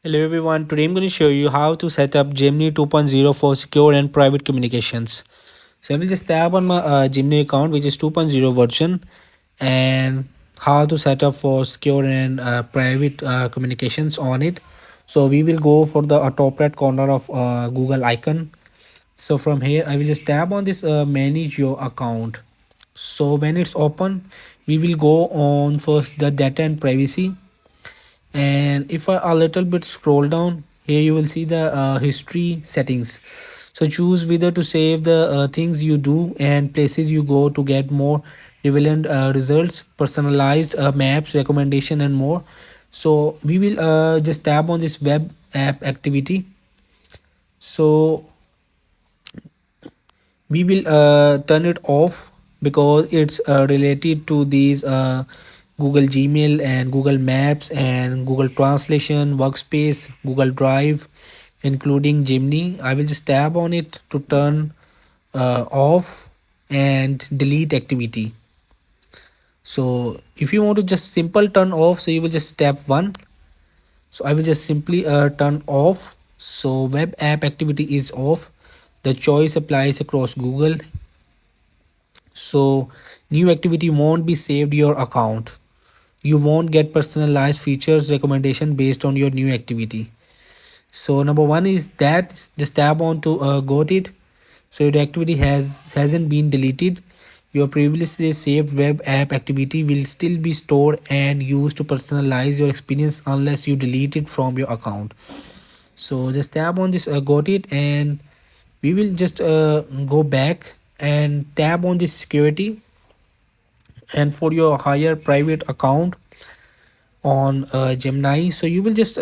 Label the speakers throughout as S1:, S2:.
S1: Hello everyone, today I'm going to show you how to set up Gemini 2.0 for secure and private communications. So I will just tap on my Gemini account, which is 2.0 version, and how to set up for secure and private communications on it. So we will go for the top right corner of Google icon. So from here I will just tap on this manage your account. So when it's open, we will go on first the data and privacy, and if I a little bit scroll down here, you will see the history settings. So choose whether to save the things you do and places you go to get more relevant results, personalized maps, recommendation, and more. So we will just tap on this web app activity. So we will turn it off because it's related to these Google Gmail and Google Maps and Google Translation, Workspace, Google Drive, including Gemini. I will just tap on it to turn off and delete activity. So if you want to just simple turn off, so you will just tap one. So I will just simply turn off. So web app activity is off. The choice applies across Google. So new activity won't be saved your account. You won't get personalized features recommendation based on your new activity. So number one is that just tap on to got it. So your activity hasn't been deleted. Your previously saved web app activity will still be stored and used to personalize your experience unless you delete it from your account. So just tap on this got it, and we will just go back and tap on this security. And for your higher private account on Gemini, so you will just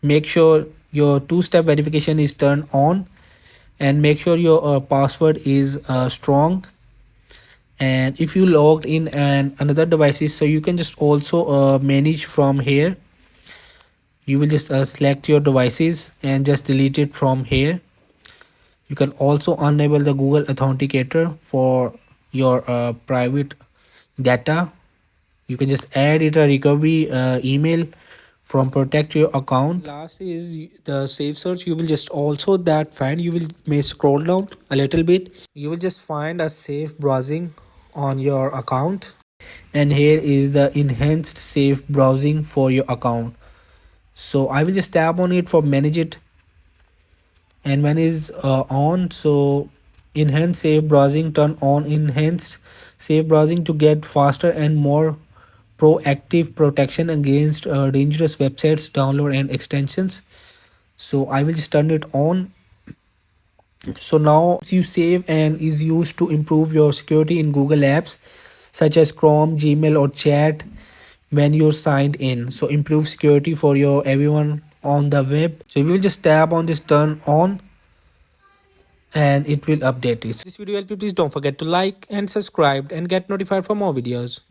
S1: make sure your two-step verification is turned on, and make sure your password is strong. And if you logged in and another devices, so you can just also manage from here. You will just select your devices and just delete it from here. You can also enable the Google Authenticator for your private data. You can just add it a recovery email from protect your account. Last is the safe search. You will just also that find, you will may scroll down a little bit, you will just find a safe browsing on your account, and here is the enhanced safe browsing for your account. So I will just tap on it for manage it, and when is on, so enhanced safe browsing, turn on enhanced safe browsing to get faster and more proactive protection against dangerous websites, download, and extensions. So I will just turn it on. So now you save and is used to improve your security in Google apps such as Chrome, Gmail, or chat when you're signed in. So improve security for your everyone on the web. So you will just tap on this turn on, and it will update it. If this video helped you, please don't forget to like and subscribe and get notified for more videos.